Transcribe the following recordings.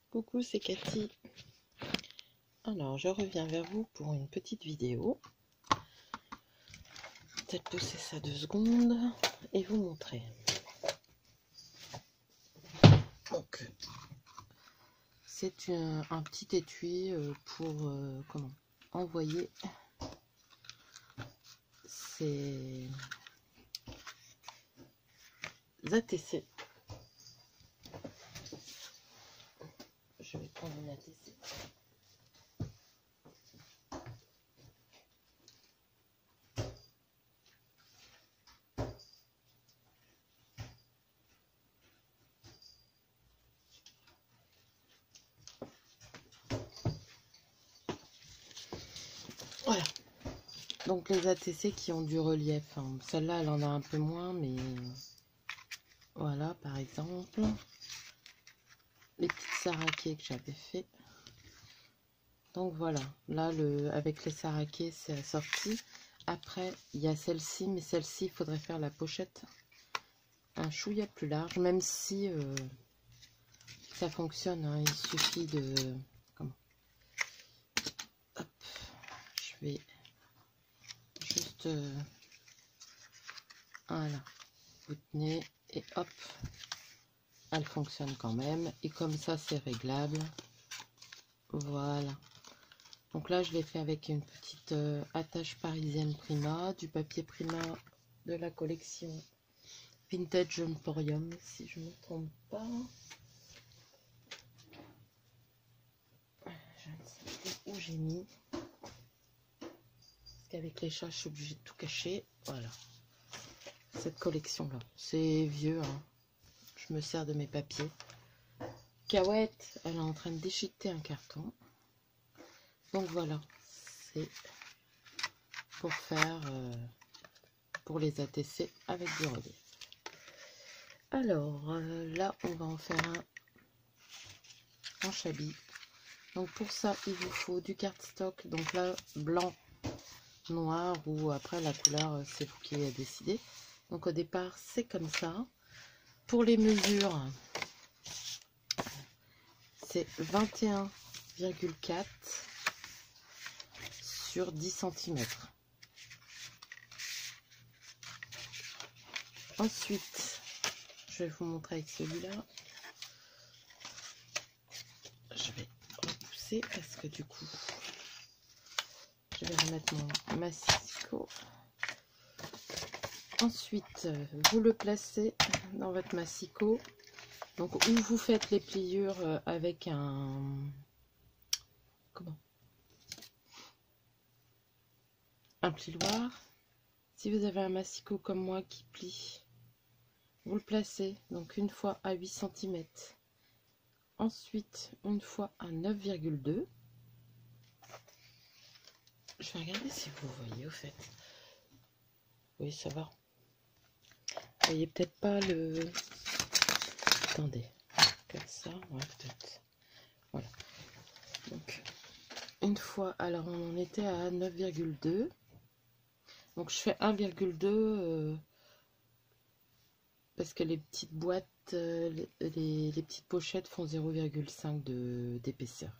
Coucou, c'est Cathy. Alors, je reviens vers vous pour une petite vidéo. Peut-être pousser ça 2 secondes et vous montrer. Donc, c'est un petit étui pour envoyer ces ATC. Je vais prendre une ATC. Voilà. Donc les ATC qui ont du relief. Hein. Celle-là, elle en a un peu moins, mais voilà, par exemple. Les petites saraquées que j'avais fait. Donc voilà, là avec les saraquées c'est assorti. Après il y a celle-ci, mais celle-ci il faudrait faire la pochette un chouïa plus large, même si ça fonctionne, hein, il suffit de... Hop, je vais juste... voilà, vous tenez et hop, elle fonctionne quand même. Et comme ça c'est réglable. Voilà. Donc là, je l'ai fait avec une petite attache parisienne Prima, du papier Prima de la collection Vintage Emporium, si je ne me trompe pas. Je ne sais plus où j'ai mis. Parce qu'avec les chats, je suis obligée de tout cacher. Voilà. Cette collection-là. C'est vieux, hein. Je me sers de mes papiers. Cahouette, elle est en train de déchiqueter un carton. Donc voilà. C'est pour faire... pour les ATC avec du relief. Alors, là, on va en faire un en chablis. Donc, pour ça, il vous faut du cardstock. Donc là, blanc, noir ou après la couleur, c'est vous qui avez décidé. Donc, au départ, c'est comme ça. Pour les mesures, c'est 21,4 sur 10 cm. Ensuite, je vais vous montrer avec celui-là. Je vais repousser parce que du coup, je vais remettre mon massicot. Ensuite, vous le placez dans votre massicot. Donc, où vous faites les pliures avec un... un plioir. Si vous avez un massicot comme moi qui plie, vous le placez donc une fois à 8 cm. Ensuite, une fois à 9,2. Je vais regarder si vous voyez au fait. Oui, ça va. Vous voyez peut-être pas le... Attendez. Comme ça, ouais, peut-être. Voilà. Donc, une fois, alors on en était à 9,2. Donc, je fais 1,2 parce que les petites boîtes, les petites pochettes font 0,5 d'épaisseur.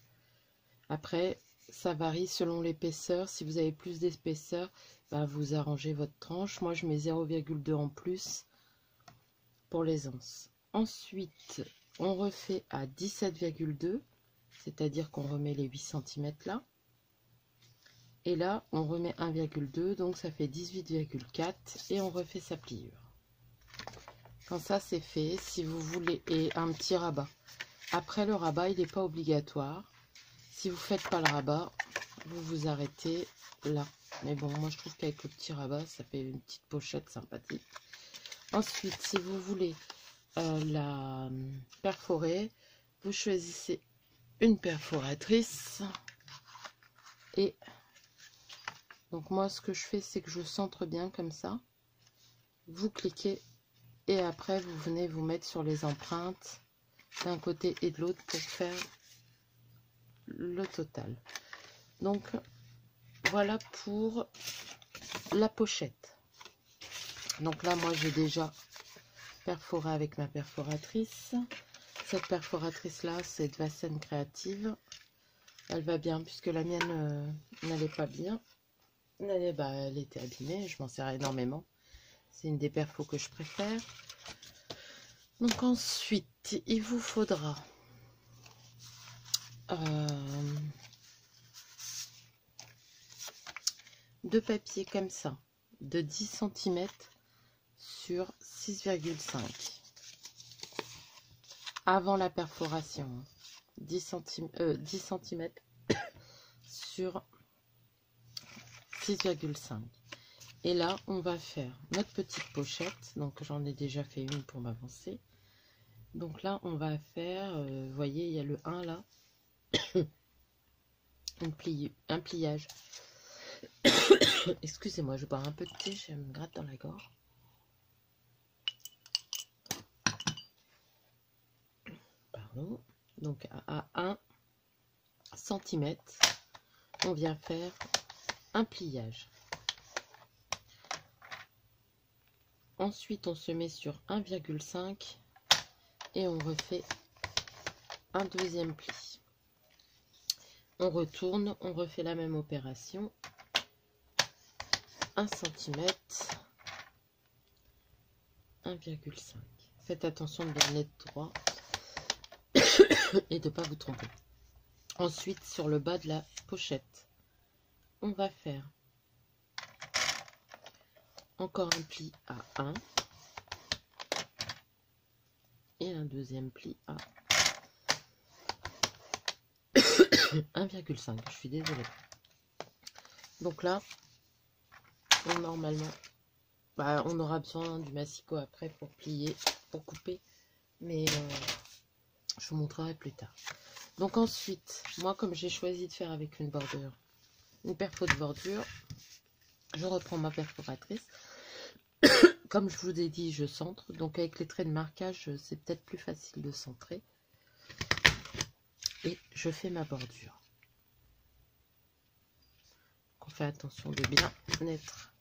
Après, ça varie selon l'épaisseur. Si vous avez plus d'épaisseur, bah, vous arrangez votre tranche. Moi, je mets 0,2 en plus pour les anses. Ensuite, on refait à 17,2, c'est-à-dire qu'on remet les 8 cm là. Et là, on remet 1,2, donc ça fait 18,4 et on refait sa pliure. Quand ça c'est fait, si vous voulez, et un petit rabat. Après le rabat, il n'est pas obligatoire. Si vous ne faites pas le rabat, vous vous arrêtez là. Mais bon, moi je trouve qu'avec le petit rabat, ça fait une petite pochette sympathique. Ensuite, si vous voulez la perforer, vous choisissez une perforatrice. Et donc moi, ce que je fais, c'est que je centre bien comme ça. Vous cliquez et après, vous venez vous mettre sur les empreintes d'un côté et de l'autre pour faire le total. Donc voilà pour la pochette. Donc là, moi j'ai déjà perforé avec ma perforatrice. Cette perforatrice là, c'est de Vasen Créative. Elle va bien puisque la mienne n'allait pas bien. Elle était abîmée, je m'en sers énormément. C'est une des perfos que je préfère. Donc ensuite, il vous faudra deux papiers comme ça, de 10 cm sur 6,5 avant la perforation. 10 cm sur 6,5. Et là, on va faire notre petite pochette. Donc, j'en ai déjà fait une pour m'avancer. Donc là, on va faire, vous voyez, il y a le 1 là. un pliage. Excusez-moi, je bois un peu de thé, je me gratte dans la gorge. Pardon. Donc, à 1 cm, on vient faire un pliage. Ensuite, on se met sur 1,5 et on refait un deuxième pli. On retourne, on refait la même opération. 1 cm, 1,5. Faites attention de bien être droit et de ne pas vous tromper. Ensuite, sur le bas de la pochette, on va faire encore un pli à 1 et un deuxième pli à 1,5. Je suis désolée. Donc là, normalement, on aura besoin du massicot après pour plier, pour couper, mais je vous montrerai plus tard. Donc ensuite, moi comme j'ai choisi de faire avec une bordure, une perfo de bordure, je reprends ma perforatrice. Comme je vous ai dit, je centre, donc avec les traits de marquage, c'est peut-être plus facile de centrer. Et je fais ma bordure. On fait attention de bien mettre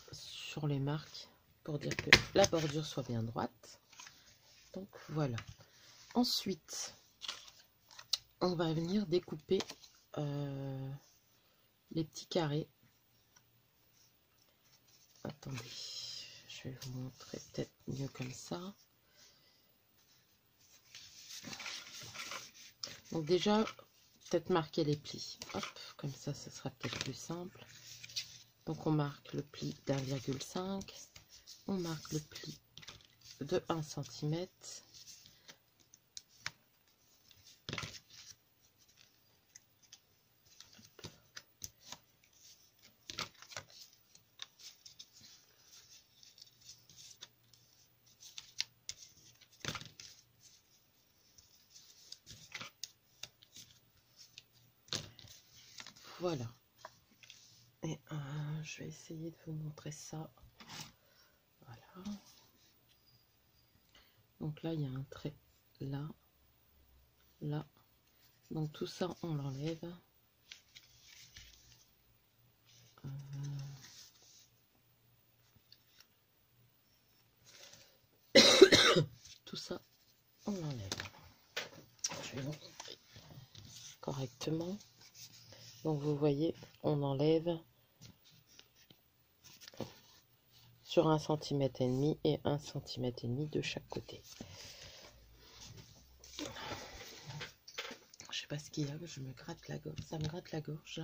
sur les marques pour dire que la bordure soit bien droite. Donc voilà. Ensuite, on va venir découper les petits carrés. Attendez, je vais vous montrer peut-être mieux comme ça. Donc déjà, peut-être marquer les plis. Hop, comme ça, ce sera peut-être plus simple. Donc on marque le pli d'1,5. On marque le pli de 1 cm. Voilà. Et je vais essayer de vous montrer ça. Voilà. Donc là, il y a un trait là, là. Donc tout ça, on l'enlève. Tout ça, on l'enlève. Je vais vous montrer correctement. Donc vous voyez, on enlève sur 1,5 cm et 1,5 cm de chaque côté. Je sais pas ce qu'il y a, je me gratte la gorge, ça me gratte la gorge.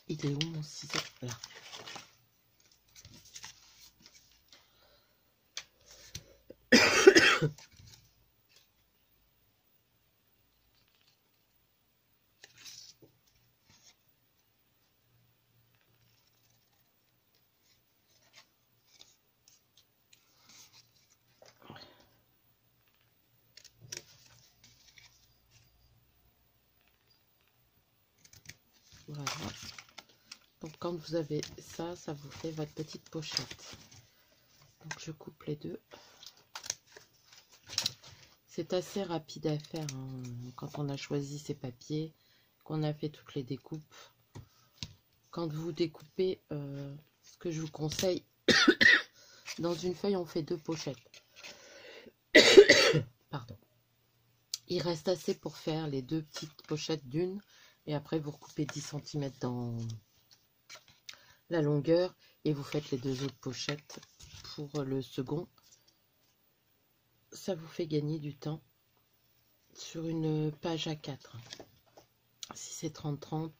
Il est où mon ciseau? Là. Voilà. Donc quand vous avez ça, ça vous fait votre petite pochette. Donc je coupe les deux. C'est assez rapide à faire hein, quand on a choisi ses papiers, qu'on a fait toutes les découpes. Quand vous découpez, ce que je vous conseille, dans une feuille, on fait 2 pochettes. Pardon. Il reste assez pour faire les 2 petites pochettes d'une. Et après, vous recoupez 10 cm dans la longueur. Et vous faites les 2 autres pochettes pour le second. Ça vous fait gagner du temps sur une page A4. Si c'est 30-30.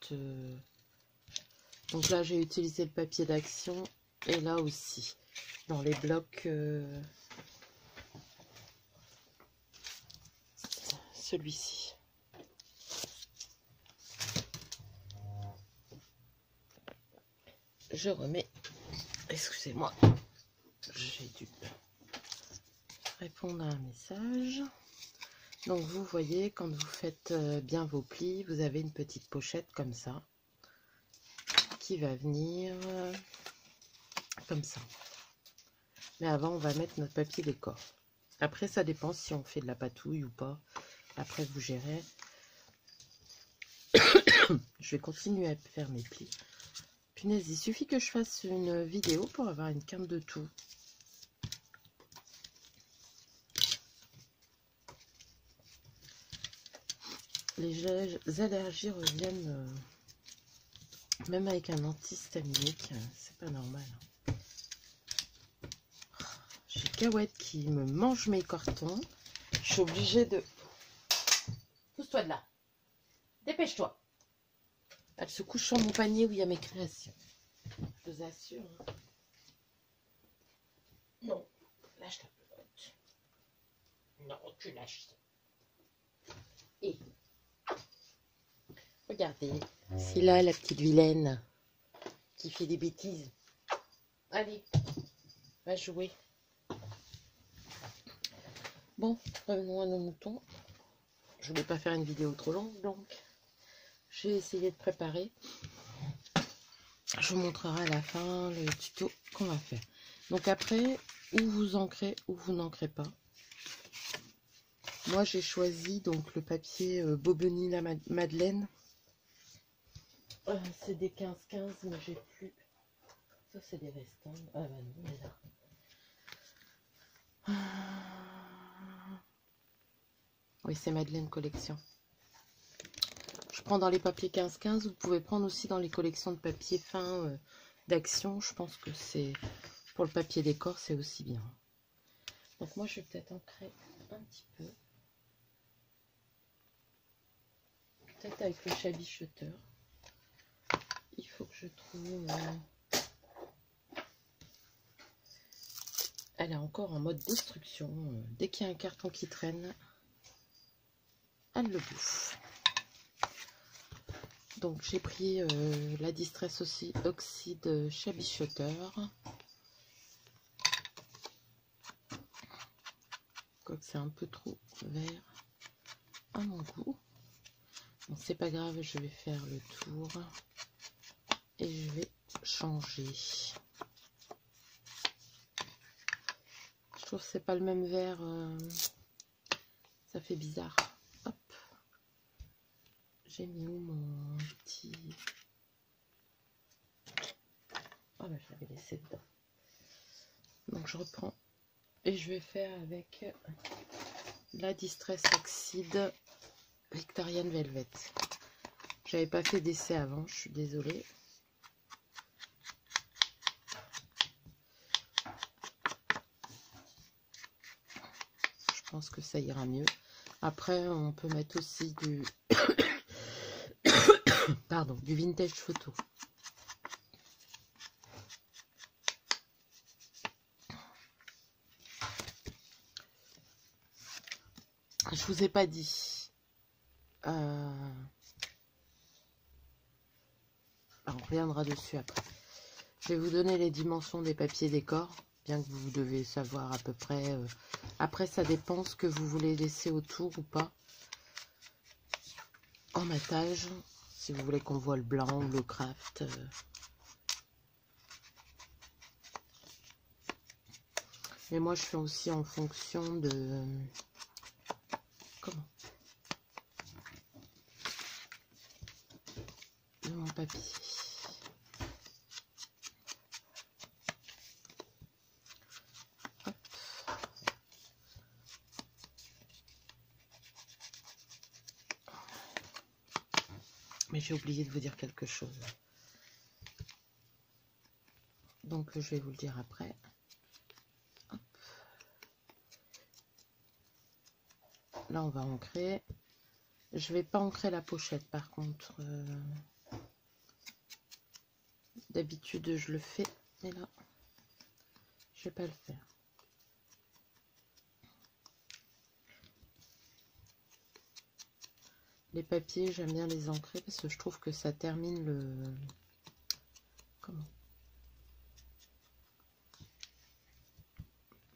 Donc là, j'ai utilisé le papier d'action. Et là aussi, dans les blocs... celui-ci. Je remets, excusez-moi, j'ai dû répondre à un message. Donc vous voyez, quand vous faites bien vos plis, vous avez une petite pochette comme ça, qui va venir comme ça. Mais avant, on va mettre notre papier décor. Après, ça dépend si on fait de la patouille ou pas. Après, vous gérez. Je vais continuer à faire mes plis. Punaise, il suffit que je fasse une vidéo pour avoir une quinte de tout. Les allergies reviennent même avec un antihistaminique. C'est pas normal. J'ai Cahouette qui me mange mes cartons. Je suis obligée de... Pousse-toi de là. Dépêche-toi. Elle se couche sur mon panier où il y a mes créations. Je vous assure. Hein. Non, lâche la pelote. Non, tu lâches ça. Et regardez, c'est là la petite vilaine qui fait des bêtises. Allez, va jouer. Bon, revenons à nos moutons. Je ne vais pas faire une vidéo trop longue, donc j'ai essayé de préparer. Je vous montrerai à la fin le tuto qu'on va faire. Donc après, ou vous ancrez ou vous n'ancrez pas. Moi, j'ai choisi donc le papier Bobigny la Madeleine. C'est des 15-15, mais j'ai plus. Ça, c'est des restants. Ah bah non, mais là. Oui, c'est Madeleine Collection. Je prends dans les papiers 15-15. Vous pouvez prendre aussi dans les collections de papier fin d'Action. Je pense que c'est pour le papier décor, c'est aussi bien. Donc moi, je vais peut-être ancrer un petit peu. Peut-être avec le Shabby Shutter. Il faut que je trouve... Elle est encore en mode destruction. Dès qu'il y a un carton qui traîne, elle le bouffe. Donc j'ai pris la Distress aussi Oxide Shabby Shutter. Quoique c'est un peu trop vert à mon goût. Bon, c'est pas grave, je vais faire le tour et je vais changer. Je trouve que c'est pas le même vert, ça fait bizarre. Hop, j'ai mis où mon petit... Ah bah je l'avais laissé dedans. Donc je reprends et je vais faire avec la Distress Oxide Victorian Velvet. J'avais pas fait d'essai avant, je suis désolée. Je pense que ça ira mieux. Après, on peut mettre aussi du pardon, du vintage photo. Je vous ai pas dit. On reviendra dessus après. Je vais vous donner les dimensions des papiers décor, bien que vous devez savoir à peu près. Après, ça dépend ce que vous voulez laisser autour ou pas. En matage, si vous voulez qu'on voit le blanc ou le craft. Mais moi, je fais aussi en fonction de comment, de mon papier. Hop. Mais j'ai oublié de vous dire quelque chose. Donc je vais vous le dire après. Hop. Là on va ancrer. Je vais pas ancrer la pochette par contre. D'habitude je le fais, mais là je vais pas le faire. Les papiers, j'aime bien les ancrer parce que je trouve que ça termine le... Comment?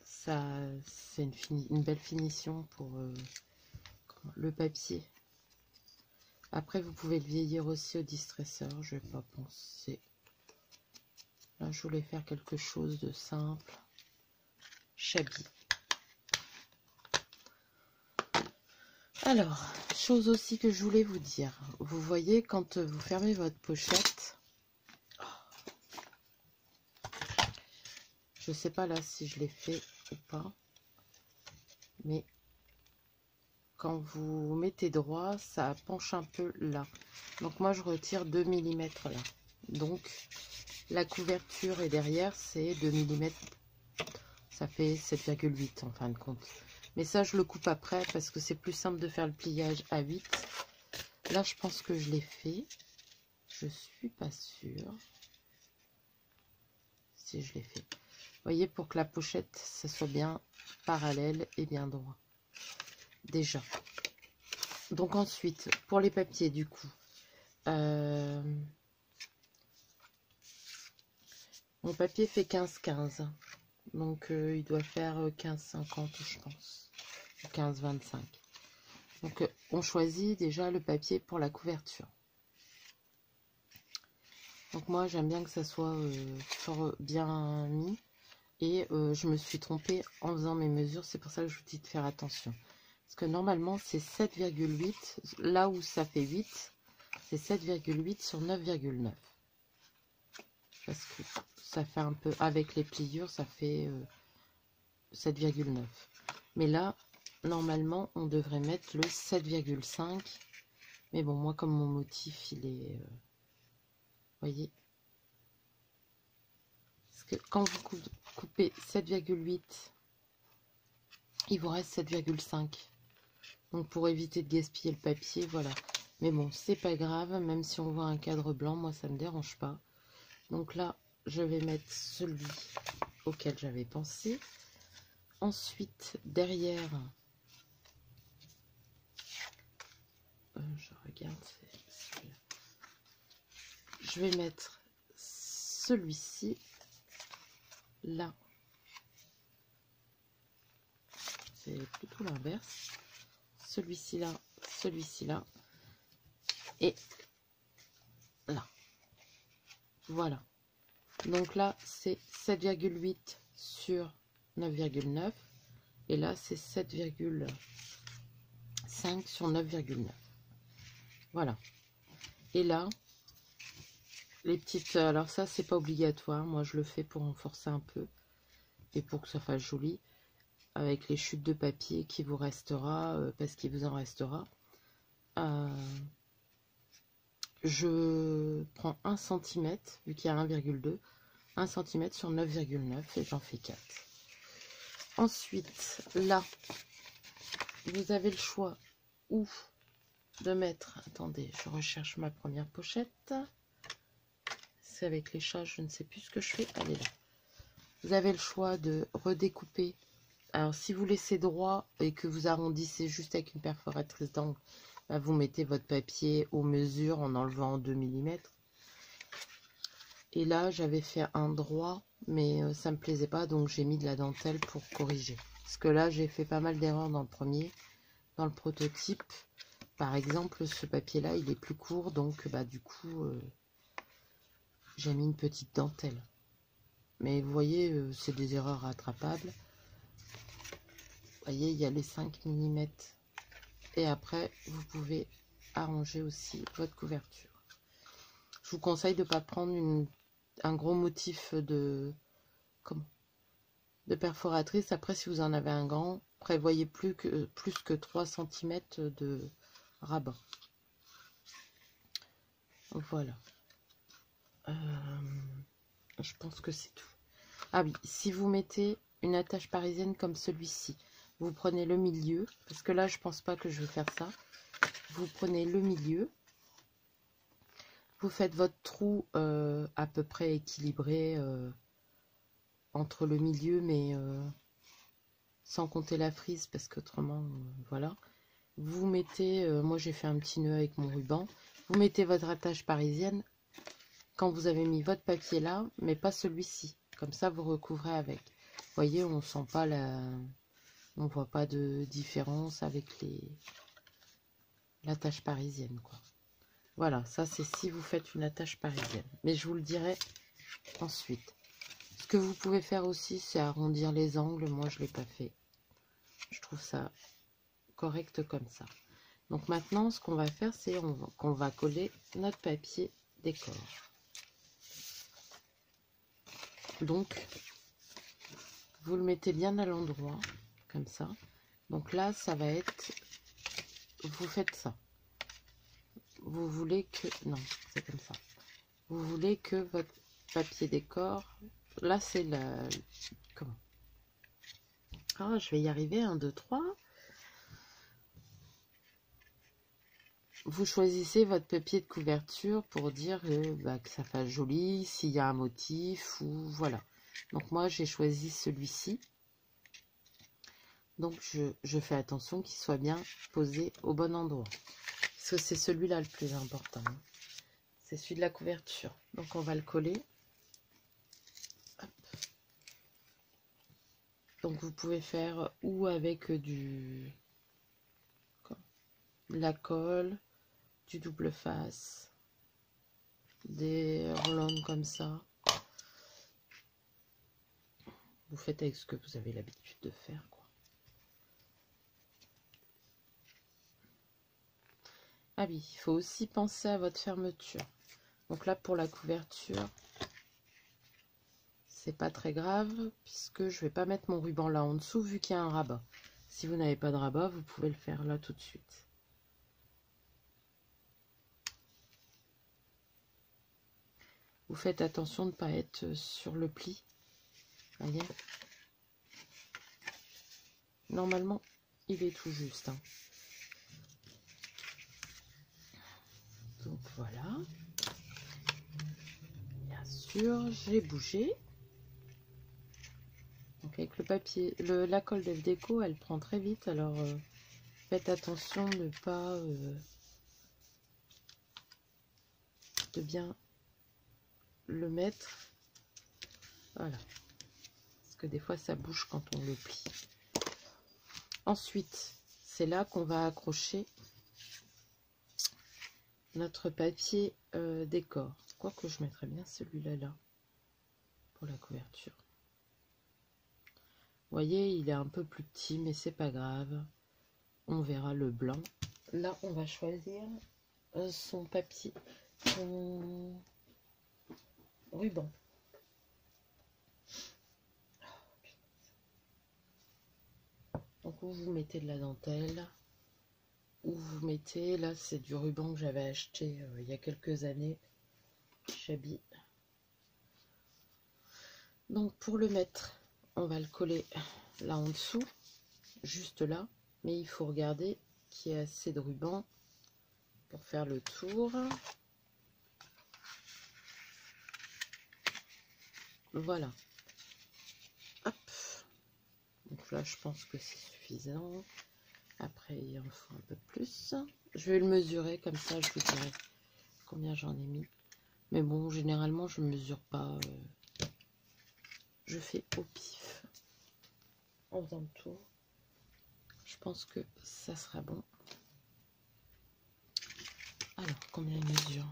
Ça, c'est une belle finition pour le papier. Après, vous pouvez le vieillir aussi au distresseur, je vais pas penser. Là, je voulais faire quelque chose de simple. Shabby. Alors, chose aussi que je voulais vous dire. Vous voyez, quand vous fermez votre pochette, je sais pas là si je l'ai fait ou pas, mais quand vous mettez droit, ça penche un peu là. Donc moi, je retire 2 mm là. Donc, la couverture est derrière, c'est 2 mm. Ça fait 7,8 en fin de compte. Mais ça, je le coupe après parce que c'est plus simple de faire le pliage à 8. Là, je pense que je l'ai fait. Je suis pas sûre si je l'ai fait. Vous voyez, pour que la pochette, ça soit bien parallèle et bien droit. Déjà. Donc ensuite, pour les papiers, du coup, mon papier fait 15-15. Donc, il doit faire 15-50, je pense. 15-25. Donc, on choisit déjà le papier pour la couverture. Donc, moi, j'aime bien que ça soit fort bien mis. Et je me suis trompée en faisant mes mesures. C'est pour ça que je vous dis de faire attention. Parce que normalement, c'est 7,8. Là où ça fait 8, c'est 7,8 sur 9,9. Parce que ça fait un peu... Avec les pliures, ça fait 7,9. Mais là, normalement, on devrait mettre le 7,5. Mais bon, moi, comme mon motif, il est... voyez, parce que quand vous coupez 7,8, il vous reste 7,5. Donc, pour éviter de gaspiller le papier, voilà. Mais bon, c'est pas grave, même si on voit un cadre blanc, moi, ça me dérange pas. Donc là, je vais mettre celui auquel j'avais pensé. Ensuite, derrière, je regarde, c'est celui-là. Je vais mettre celui-ci là. C'est plutôt l'inverse. Celui-ci là, celui-ci là. Et là. Voilà. Donc là, c'est 7,8 sur 9,9. Et là, c'est 7,5 sur 9,9. Voilà. Et là, les petites... Alors ça, c'est pas obligatoire. Moi, je le fais pour renforcer un peu. Et pour que ça fasse joli. Avec les chutes de papier qui vous restera, parce qu'il vous en restera. Je prends 1 cm, vu qu'il y a 1,2. 1 cm sur 9,9 et j'en fais 4. Ensuite, là, vous avez le choix ou de mettre... Attendez, je recherche ma première pochette. C'est avec les chats, je ne sais plus ce que je fais. Elle est là. Vous avez le choix de redécouper. Alors, si vous laissez droit et que vous arrondissez juste avec une perforatrice d'angle, bah, vous mettez votre papier aux mesures en enlevant 2 mm. Et là, j'avais fait un droit, mais ça me plaisait pas, donc j'ai mis de la dentelle pour corriger. Parce que là, j'ai fait pas mal d'erreurs dans le premier, dans le prototype. Par exemple, ce papier-là, il est plus court, donc bah, du coup, j'ai mis une petite dentelle. Mais vous voyez, c'est des erreurs rattrapables. Vous voyez, il y a les 5 mm Et après, vous pouvez arranger aussi votre couverture. Je vous conseille de ne pas prendre un gros motif de perforatrice. Après, si vous en avez un grand, prévoyez plus que 3 cm de rabat. Voilà. Je pense que c'est tout. Ah oui, si vous mettez une attache parisienne comme celui-ci, vous prenez le milieu, parce que là, je pense pas que je vais faire ça. Vous prenez le milieu, vous faites votre trou à peu près équilibré entre le milieu, mais sans compter la frise, parce qu'autrement, voilà. Vous mettez, moi j'ai fait un petit nœud avec mon ruban, vous mettez votre attache parisienne quand vous avez mis votre papier là, mais pas celui-ci. Comme ça, vous recouvrez avec. Vous voyez, on sent pas on voit pas de différence avec l'attache parisienne, quoi. Voilà, ça c'est si vous faites une attache parisienne. Mais je vous le dirai ensuite. Ce que vous pouvez faire aussi, c'est arrondir les angles. Moi, je l'ai pas fait. Je trouve ça correct comme ça. Donc maintenant, ce qu'on va faire, c'est qu'on va coller notre papier décor. Donc, vous le mettez bien à l'endroit, comme ça. Donc là, ça va être... Vous faites ça. Vous voulez que... Non, c'est comme ça. Vous voulez que votre papier décor... Là, c'est la... Comment? Ah, je vais y arriver. 1, 2, 3. Vous choisissez votre papier de couverture pour dire que ça fasse joli, s'il y a un motif, ou voilà. Donc moi, j'ai choisi celui-ci. Donc, je fais attention qu'il soit bien posé au bon endroit. Parce que c'est celui-là le plus important. Hein. C'est celui de la couverture. Donc, on va le coller. Hop. Donc, vous pouvez faire ou avec de la colle, du double face, des roll-on comme ça. Vous faites avec ce que vous avez l'habitude de faire, quoi. Ah oui, il faut aussi penser à votre fermeture. Donc là, pour la couverture, c'est pas très grave, puisque je vais pas mettre mon ruban là en dessous, vu qu'il y a un rabat. Si vous n'avez pas de rabat, vous pouvez le faire là tout de suite. Vous faites attention de ne pas être sur le pli. Voyez ? Normalement, il est tout juste. Hein. Donc voilà. Bien sûr, j'ai bougé. Donc avec le papier, la colle de déco, elle prend très vite. Alors faites attention de ne pas de bien le mettre. Voilà. Parce que des fois ça bouge quand on le plie. Ensuite, c'est là qu'on va accrocher notre papier décor. Quoique je mettrais bien celui-là là pour la couverture. Vous voyez, il est un peu plus petit, mais c'est pas grave. On verra le blanc. Là, on va choisir son papier, son ruban. Donc, vous mettez de la dentelle. Ou vous mettez, là c'est du ruban que j'avais acheté il y a quelques années, Chabi. Donc pour le mettre, on va le coller là en dessous, juste là, mais il faut regarder qu'il y ait assez de ruban pour faire le tour. Voilà. Hop. Donc là je pense que c'est suffisant. Après il en faut un peu plus. Je vais le mesurer comme ça, je vous dirai combien j'en ai mis. Mais bon, généralement je mesure pas. Je fais au pif en faisant le tour. Je pense que ça sera bon. Alors, combien il mesure?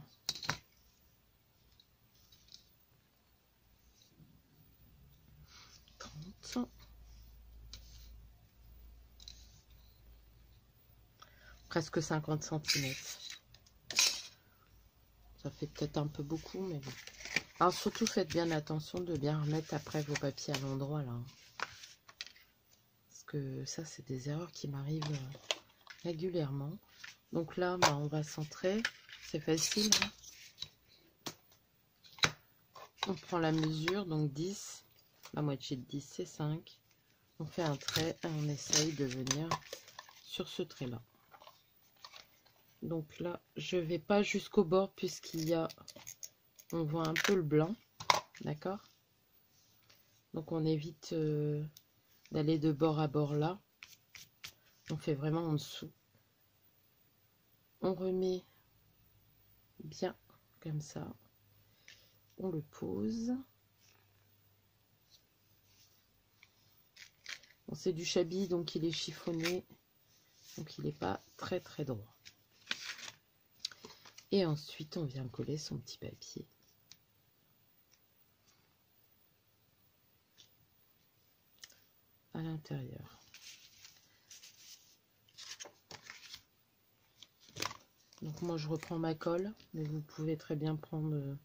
presque 50 centimètres. Ça fait peut-être un peu beaucoup, mais bon. Alors surtout, faites bien attention de bien remettre après vos papiers à l'endroit, là. Parce que ça, c'est des erreurs qui m'arrivent régulièrement. Donc là, bah, on va centrer. C'est facile. Hein. On prend la mesure, donc 10. La moitié de 10, c'est 5. On fait un trait et on essaye de venir sur ce trait-là. Donc là, je vais pas jusqu'au bord puisqu'il y a... On voit un peu le blanc. D'accord? Donc on évite d'aller de bord à bord là. On fait vraiment en dessous. On remet bien comme ça. On le pose. Bon, c'est du chablis, donc il est chiffonné. Donc il n'est pas très très droit. Et ensuite, on vient coller son petit papier. À l'intérieur. Donc moi, je reprends ma colle, mais vous pouvez très bien prendre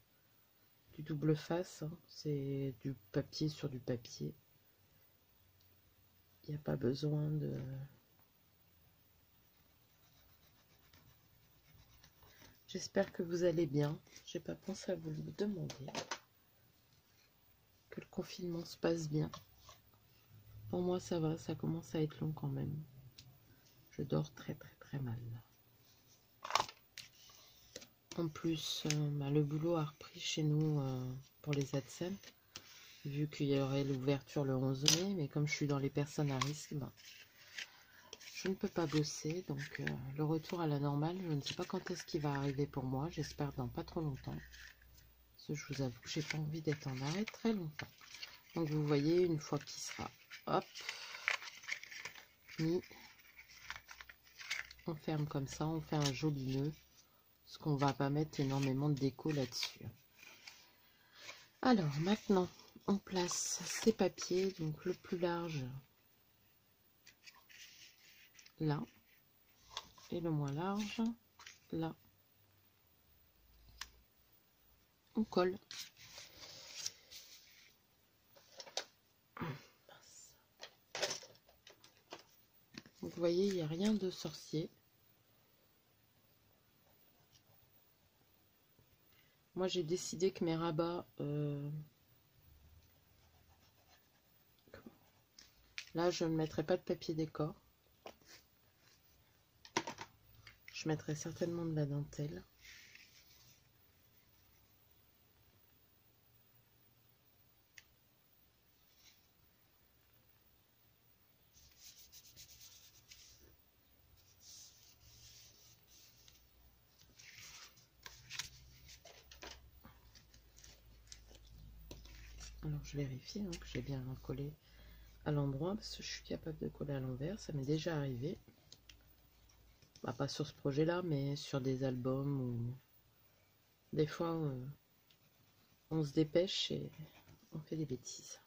du double face. Hein. C'est du papier sur du papier. Il n'y a pas besoin de... J'espère que vous allez bien. J'ai pas pensé à vous le demander. Que le confinement se passe bien. Pour moi, ça va. Ça commence à être long quand même. Je dors très très très mal. En plus, bah, le boulot a repris chez nous pour les ADSEM. Vu qu'il y aurait l'ouverture le 11 mai. Mais comme je suis dans les personnes à risque, bah, je ne peux pas bosser. Donc, le retour à la normale, je ne sais pas quand est-ce qu'il va arriver pour moi. J'espère dans pas trop longtemps. Parce que je vous avoue que j'ai pas envie d'être en arrêt très longtemps. Donc vous voyez, une fois qu'il sera, hop, mis, on ferme comme ça, on fait un joli nœud, parce qu'on va pas mettre énormément de déco là-dessus. Alors maintenant, on place ces papiers, donc le plus large là, et le moins large là. On colle. Donc, vous voyez, il n'y a rien de sorcier. Moi, j'ai décidé que mes rabats... là, je ne mettrai pas de papier décor. Je mettrai certainement de la dentelle. Alors, je vérifie hein, que j'ai bien collé à l'endroit, parce que je suis capable de coller à l'envers. Ça m'est déjà arrivé. Bah, pas sur ce projet-là, mais sur des albums ou des fois on se dépêche et on fait des bêtises.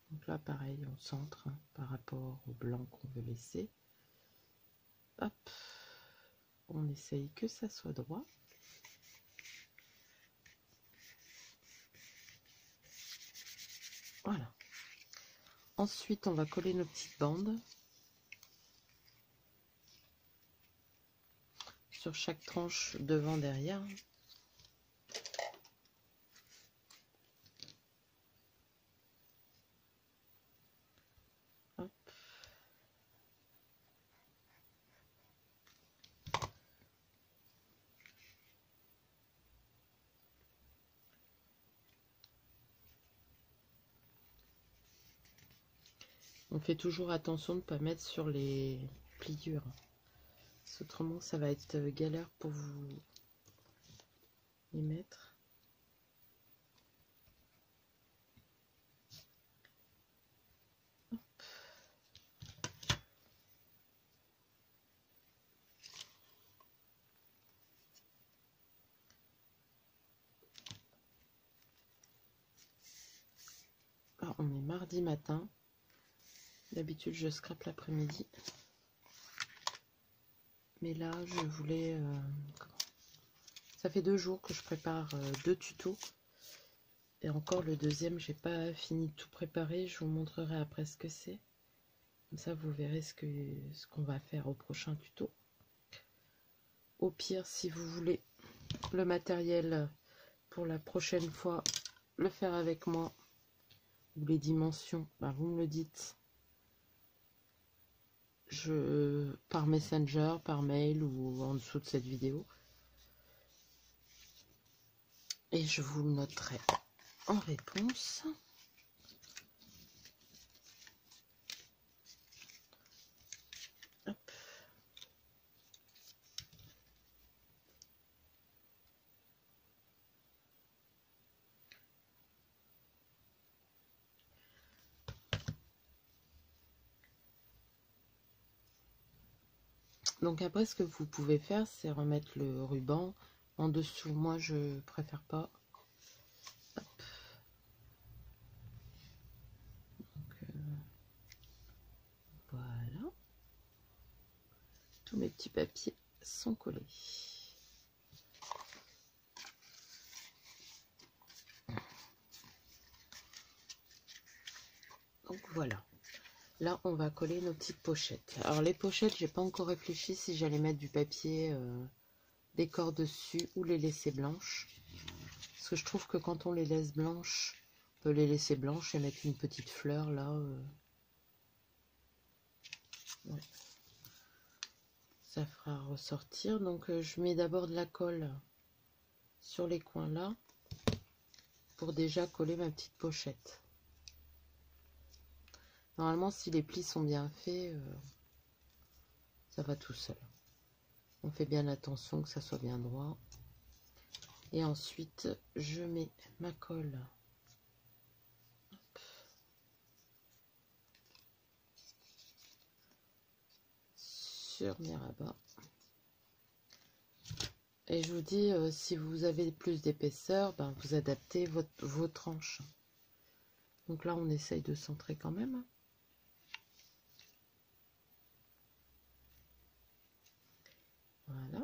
Donc là, pareil, on centre hein, par rapport au blanc qu'on veut laisser. Hop, on essaye que ça soit droit. Voilà. Ensuite, on va coller nos petites bandes sur chaque tranche devant, derrière. Hop. On fait toujours attention de ne pas mettre sur les pliures. Parce autrement, ça va être galère pour vous les mettre. Hop. on est mardi matin. D'habitude, je scrape l'après-midi. Mais là, je voulais... ça fait 2 jours que je prépare 2 tutos. Et encore le deuxième, j'ai pas fini de tout préparer. Je vous montrerai après ce que c'est. Comme ça, vous verrez ce qu'on va faire au prochain tuto. Au pire, si vous voulez le matériel pour la prochaine fois, le faire avec moi, ou les dimensions, bah, vous me le dites. Par Messenger, par mail ou en dessous de cette vidéo. Et je vous le noterai en réponse. Hop. Donc après, ce que vous pouvez faire, c'est remettre le ruban en dessous. Moi, je préfère pas. Hop. Donc, voilà. Tous mes petits papiers sont collés. Donc voilà. Là, on va coller nos petites pochettes. Alors les pochettes, j'ai pas encore réfléchi si j'allais mettre du papier décor dessus ou les laisser blanches. Parce que je trouve que quand on les laisse blanches, on peut les laisser blanches et mettre une petite fleur là. Ouais. Ça fera ressortir. Donc je mets d'abord de la colle sur les coins là pour déjà coller ma petite pochette. Normalement, si les plis sont bien faits, ça va tout seul. On fait bien attention que ça soit bien droit. Et ensuite, je mets ma colle. Hop. Sur mes rabats. Et je vous dis, si vous avez plus d'épaisseur, ben, vous adaptez vos tranches. Donc là, on essaye de centrer quand même. Voilà.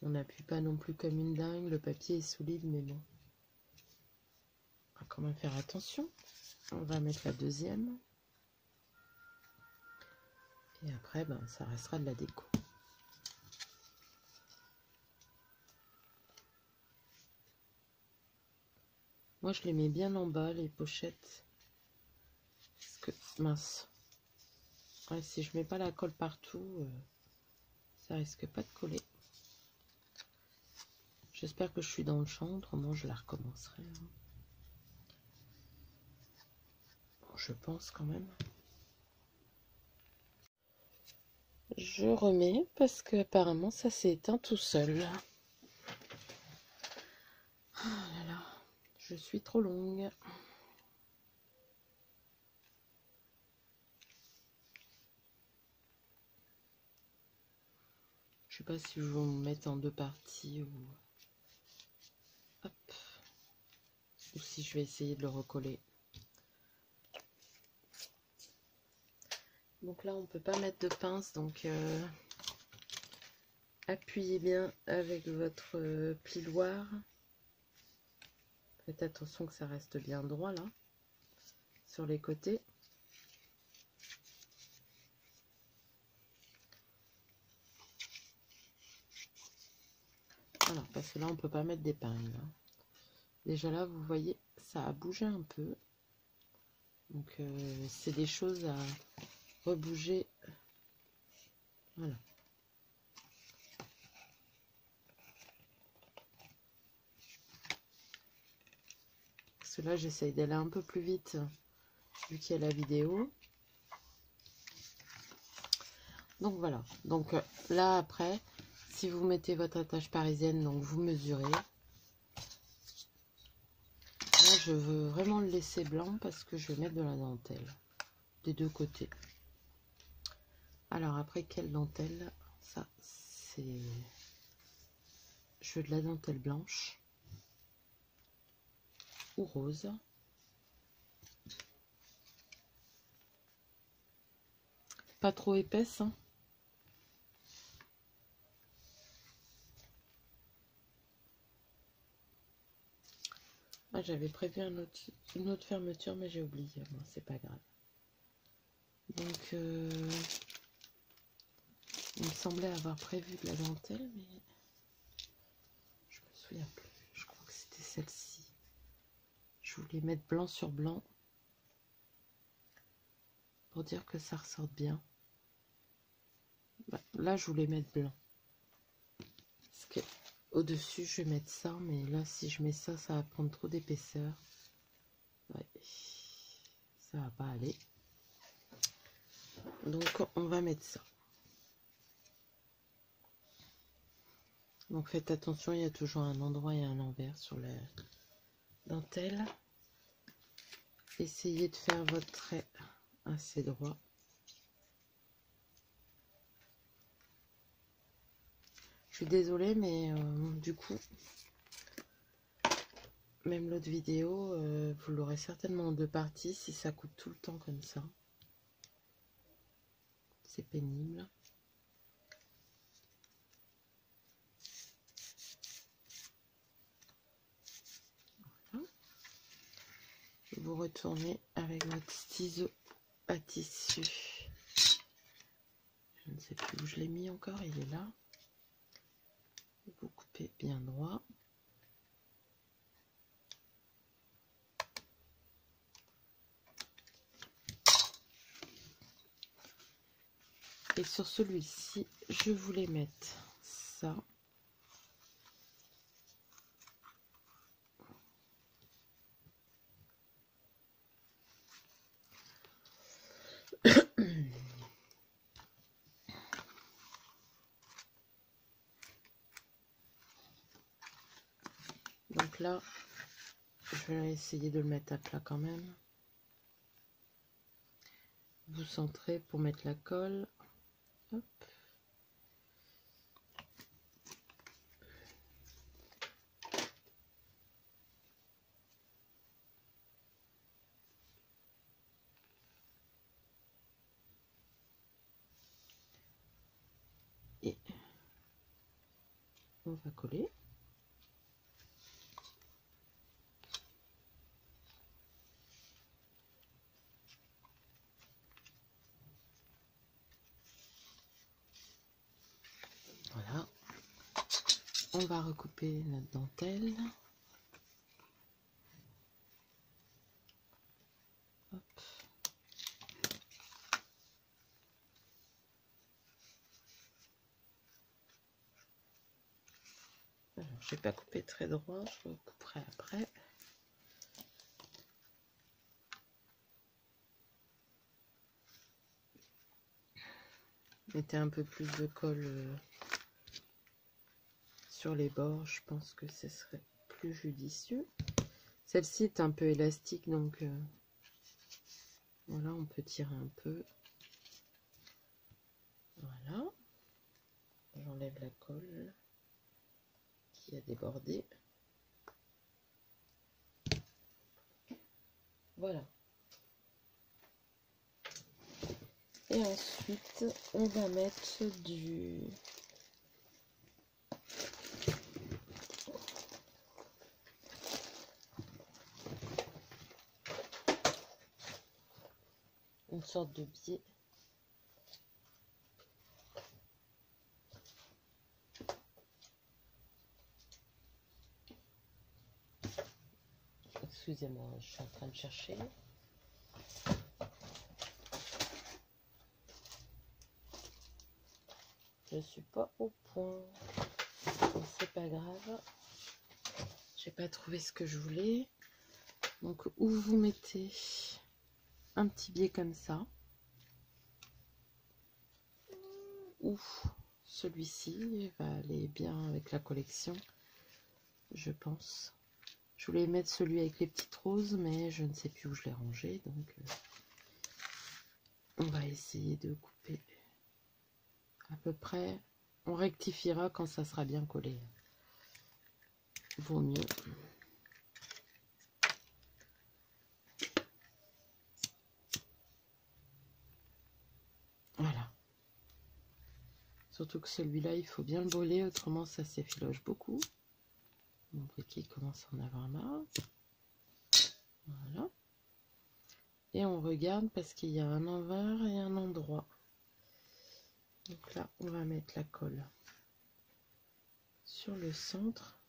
On n'appuie pas non plus comme une dingue. Le papier est solide, mais bon. On va quand même faire attention. On va mettre la deuxième. Et après, ben, ça restera de la déco. Moi, je les mets bien en bas, les pochettes. Parce que, mince. Ouais, si je mets pas la colle partout, ça risque pas de coller. J'espère que je suis dans le champ, autrement je la recommencerai. Bon, je pense quand même. Je remets parce que apparemment ça s'est éteint tout seul. Oh là là, je suis trop longue. Je sais pas si je vais me mettre en 2 parties ou... Hop. Ou si je vais essayer de le recoller. Donc là, on peut pas mettre de pince, donc appuyez bien avec votre plioir. Faites attention que ça reste bien droit là, sur les côtés. Voilà, parce que là, on peut pas mettre d'épingle. Déjà là, vous voyez, ça a bougé un peu. Donc, c'est des choses à rebouger. Voilà. Parce que là, j'essaye d'aller un peu plus vite, vu qu'il y a la vidéo. Donc, voilà. Donc, là, après, si vous mettez votre attache parisienne, donc vous mesurez. Là, je veux vraiment le laisser blanc parce que je vais mettre de la dentelle des 2 côtés. Alors après, quelle dentelle? Ça, c'est... Je veux de la dentelle blanche. ou rose. Pas trop épaisse, hein. Ah, j'avais prévu une autre fermeture, mais j'ai oublié. Bon, c'est pas grave. Donc, il me semblait avoir prévu de la dentelle, mais je me souviens plus. Je crois que c'était celle-ci. Je voulais mettre blanc sur blanc pour dire que ça ressorte bien. Bah, là, je voulais mettre blanc. Parce que au-dessus, je vais mettre ça, mais là, si je mets ça, ça va prendre trop d'épaisseur. Ouais, ça va pas aller. Donc, on va mettre ça. Donc, faites attention, il y a toujours un endroit et un envers sur la dentelle. Essayez de faire votre trait assez droit. Je suis désolée, mais du coup, même l'autre vidéo, vous l'aurez certainement en 2 parties si ça coupe tout le temps comme ça. C'est pénible. Voilà. Vous retournez avec votre ciseau à tissu. Je ne sais plus où je l'ai mis encore, il est là. Vous coupez bien droit. Et sur celui-ci, je voulais mettre ça. Donc là, je vais essayer de le mettre à plat quand même. Vous centrez pour mettre la colle. Hop. Et on va coller. Voilà. On va recouper notre dentelle. Hop. Alors, je n'ai pas coupé très droit, je recouperai après. Mettez un peu plus de colle sur les bords, je pense que ce serait plus judicieux. Celle-ci est un peu élastique, donc voilà, on peut tirer un peu. Voilà. J'enlève la colle qui a débordé. Voilà. Et ensuite, on va mettre une sorte de biais. Excusez-moi, je suis en train de chercher. Je suis pas au point. C'est pas grave. J'ai pas trouvé ce que je voulais. Donc, où vous mettez un petit biais comme ça, ou celui-ci va aller bien avec la collection, je pense. Je voulais mettre celui avec les petites roses, mais je ne sais plus où je l'ai rangé, donc on va essayer de couper à peu près. On rectifiera quand ça sera bien collé. Vaut mieux. Surtout que celui-là, il faut bien le brûler, autrement ça s'effiloche beaucoup. Mon briquet commence à en avoir marre. Voilà. Et on regarde parce qu'il y a un envers et un endroit. Donc là, on va mettre la colle sur le centre.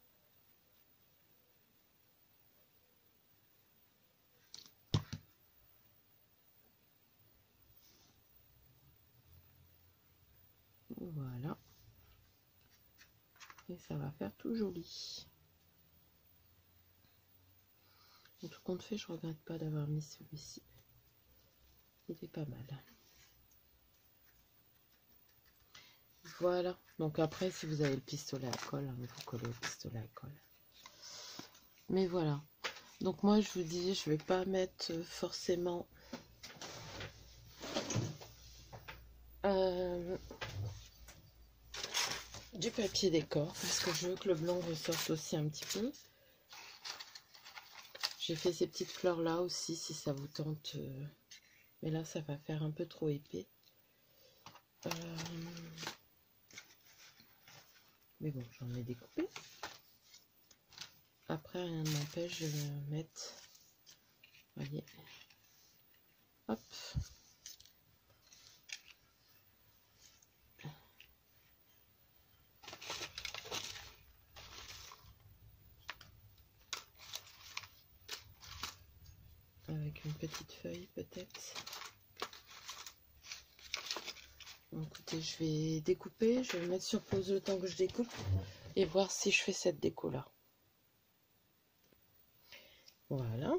Voilà. Et ça va faire tout joli. En tout compte fait, je regrette pas d'avoir mis celui-ci. Il est pas mal. Voilà. Donc après, si vous avez le pistolet à colle, il faut coller au pistolet à colle. Mais voilà. Donc moi, je vous dis, je vais pas mettre forcément du papier décor parce que je veux que le blanc ressorte aussi un petit peu. J'ai fait ces petites fleurs là aussi si ça vous tente, mais là ça va faire un peu trop épais. Mais bon, j'en ai découpé. Après, rien ne m'empêche de mettre, voyez, hop. Avec une petite feuille peut-être. Bon, écoutez, je vais découper, je vais le mettre sur pause le temps que je découpe et voir si je fais cette déco là. Voilà.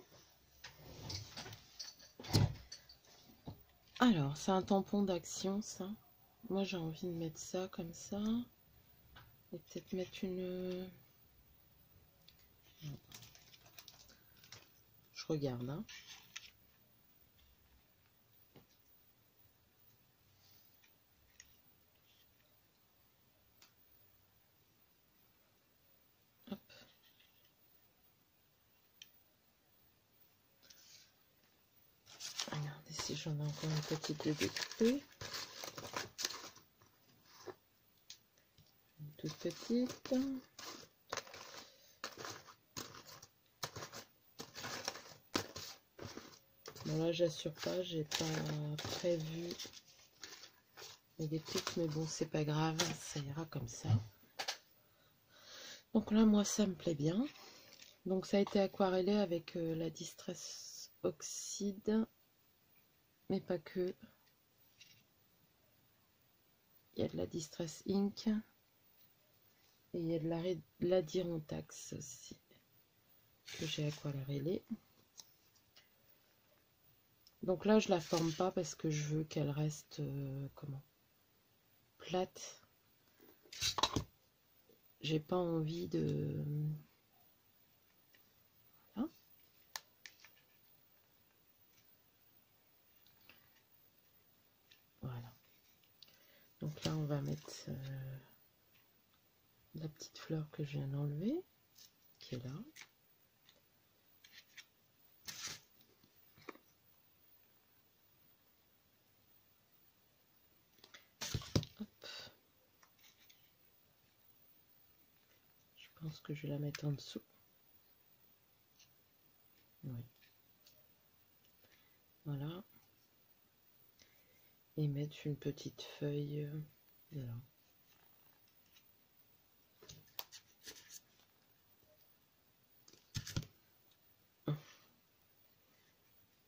Alors, c'est un tampon d'action ça. Moi j'ai envie de mettre ça comme ça. Et peut-être mettre une... Je regarde, hein. Hop. Regardez si j'en ai encore une petite de découpée. Une toute petite. Bon là j'assure pas, j'ai pas prévu des pics, mais bon c'est pas grave, ça ira comme ça. Donc là moi ça me plaît bien. Donc ça a été aquarellé avec la Distress Oxide, mais pas que. Il y a de la Distress Ink et il y a de la Dirontax aussi que j'ai aquarellé. Donc là je la forme pas parce que je veux qu'elle reste comment, plate. J'ai pas envie de... Hein, voilà. Donc là on va mettre la petite fleur que je viens d'enlever, qui est là. Hop. Je pense que je vais la mettre en dessous. Oui. Voilà. Et mettre une petite feuille là.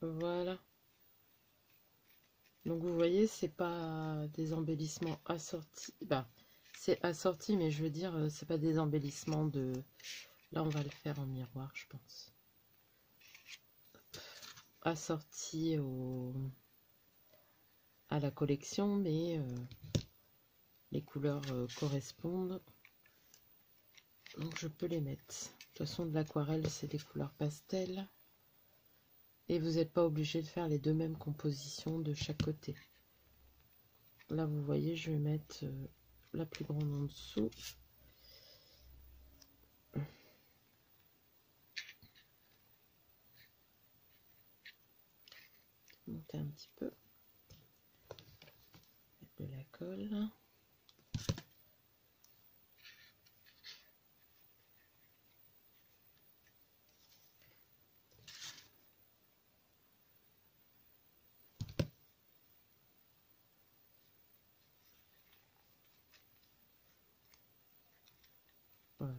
Voilà. Donc vous voyez, c'est pas des embellissements assortis. Bah, c'est assorti, mais je veux dire, c'est pas des embellissements de... Là, on va le faire en miroir, je pense. Assorti à la collection, mais les couleurs correspondent. Donc je peux les mettre. De toute façon, de l'aquarelle, c'est des couleurs pastel. Et vous n'êtes pas obligé de faire les deux mêmes compositions de chaque côté. Là, vous voyez, je vais mettre la plus grande en dessous. Monter un petit peu. Mettre de la colle.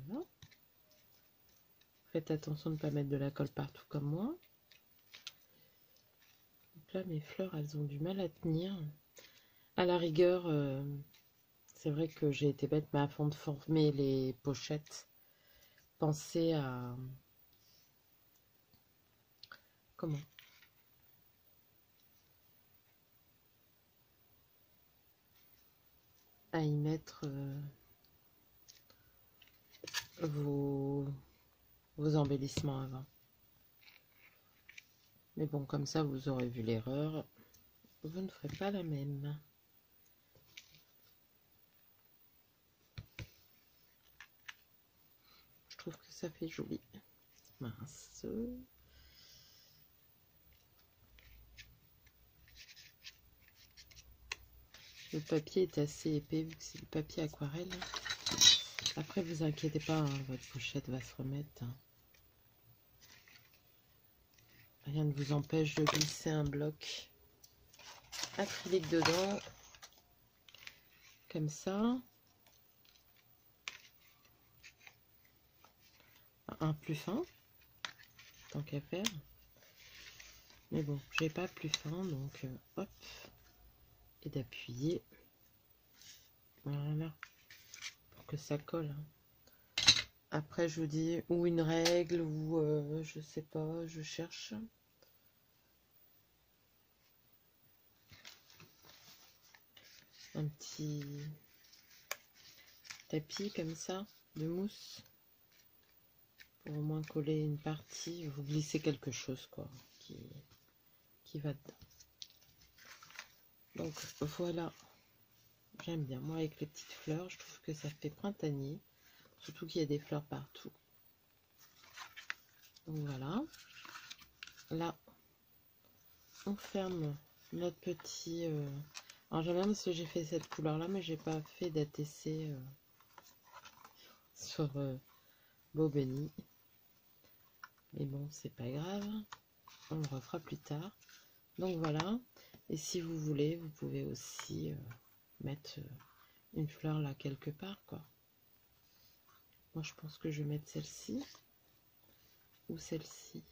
Voilà. Faites attention de ne pas mettre de la colle partout comme moi. Donc là, mes fleurs, elles ont du mal à tenir. À la rigueur, c'est vrai que j'ai été bête, mais avant de former les pochettes, pensez à... Comment? À y mettre vos embellissements avant. Mais bon, comme ça, vous aurez vu l'erreur. Vous ne ferez pas la même. Je trouve que ça fait joli. Mince. Le papier est assez épais vu que c'est du papier aquarelle. Après, vous inquiétez pas, hein, votre pochette va se remettre. Hein. Rien ne vous empêche de glisser un bloc acrylique dedans. Comme ça. Un plus fin, tant qu'à faire. Mais bon, j'ai pas plus fin, donc hop. Et d'appuyer. Voilà. Pour que ça colle. Hein. Après, je vous dis, ou une règle, ou je sais pas, je cherche. Un petit tapis comme ça, de mousse. Pour au moins coller une partie, vous glissez quelque chose, quoi, qui va dedans. Donc, voilà. J'aime bien. Moi, avec les petites fleurs, je trouve que ça fait printanier. Surtout qu'il y a des fleurs partout. Donc voilà. Là, on ferme notre petit... Alors j'aime bien parce que j'ai fait cette couleur-là, mais j'ai pas fait d'ATC sur Bobeni. Mais bon, c'est pas grave. On le refera plus tard. Donc voilà. Et si vous voulez, vous pouvez aussi mettre une fleur là quelque part, quoi. Moi, je pense que je vais mettre celle-ci ou celle-ci.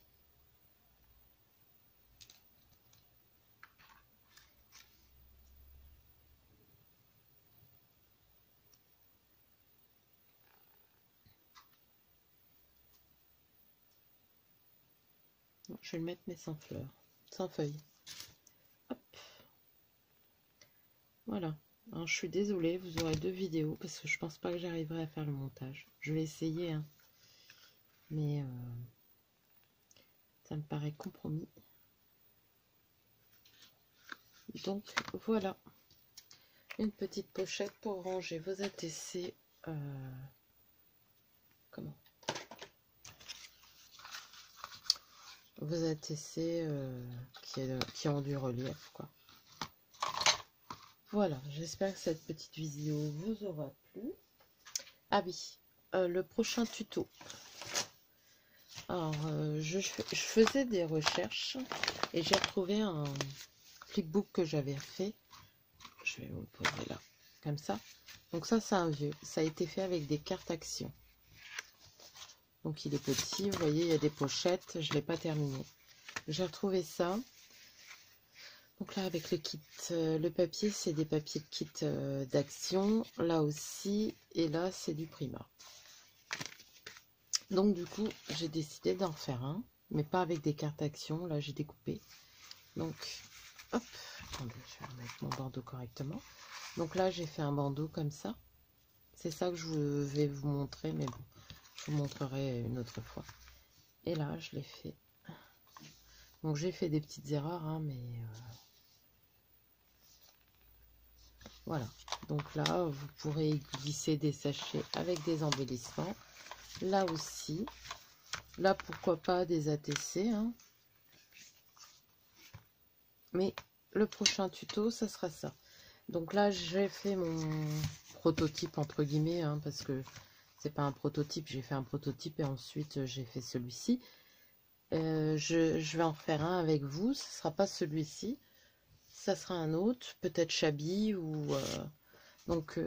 Non, je vais le mettre, mais sans fleurs, sans feuilles. Hop. Voilà. Alors, je suis désolée, vous aurez 2 vidéos parce que je pense pas que j'arriverai à faire le montage. Je vais essayer, hein. Mais ça me paraît compromis. Donc voilà, une petite pochette pour ranger vos ATC. Comment? Vos ATC qui ont du relief, quoi. Voilà, j'espère que cette petite vidéo vous aura plu. Ah oui, le prochain tuto. Alors, je faisais des recherches et j'ai retrouvé un flipbook que j'avais fait. Je vais vous le poser là, comme ça. Donc ça, c'est un vieux. Ça a été fait avec des cartes actions. Donc il est petit, vous voyez, il y a des pochettes. Je ne l'ai pas terminé. J'ai retrouvé ça. Donc là, avec le kit, le papier, c'est des papiers de kit d'action. Là aussi, et là, c'est du Prima. Donc du coup, j'ai décidé d'en faire un, mais pas avec des cartes action. Là, j'ai découpé. Donc, hop, attendez, je vais remettre mon bandeau correctement. Donc là, j'ai fait un bandeau comme ça. C'est ça que je vais vous montrer, mais bon, je vous montrerai une autre fois. Et là, je l'ai fait. Donc j'ai fait des petites erreurs, hein, mais voilà. Donc là, vous pourrez glisser des sachets avec des embellissements. Là aussi. Là, pourquoi pas des ATC. Hein. Mais le prochain tuto, ça sera ça. Donc là, j'ai fait mon prototype, entre guillemets, hein, parce que c'est pas un prototype. J'ai fait un prototype et ensuite, j'ai fait celui-ci. Je vais en faire un avec vous. Ce ne sera pas celui-ci. Ça sera un autre, peut-être Chabi ou... Donc,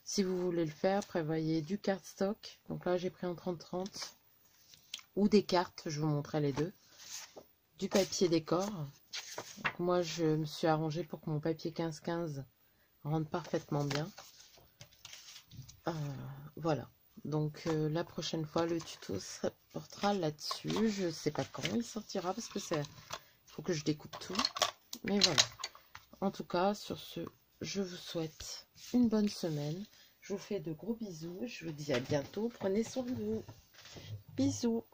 si vous voulez le faire, prévoyez du cardstock. Donc là, j'ai pris en 30-30. Ou des cartes, je vous montrerai les deux. Du papier décor. Donc, moi, je me suis arrangée pour que mon papier 15-15 rentre parfaitement bien. Voilà. Donc, la prochaine fois, le tuto se portera là-dessus. Je sais pas quand il sortira parce que c'est... faut que je découpe tout. Mais voilà. En tout cas, sur ce, je vous souhaite une bonne semaine. Je vous fais de gros bisous. Je vous dis à bientôt. Prenez soin de vous. Bisous.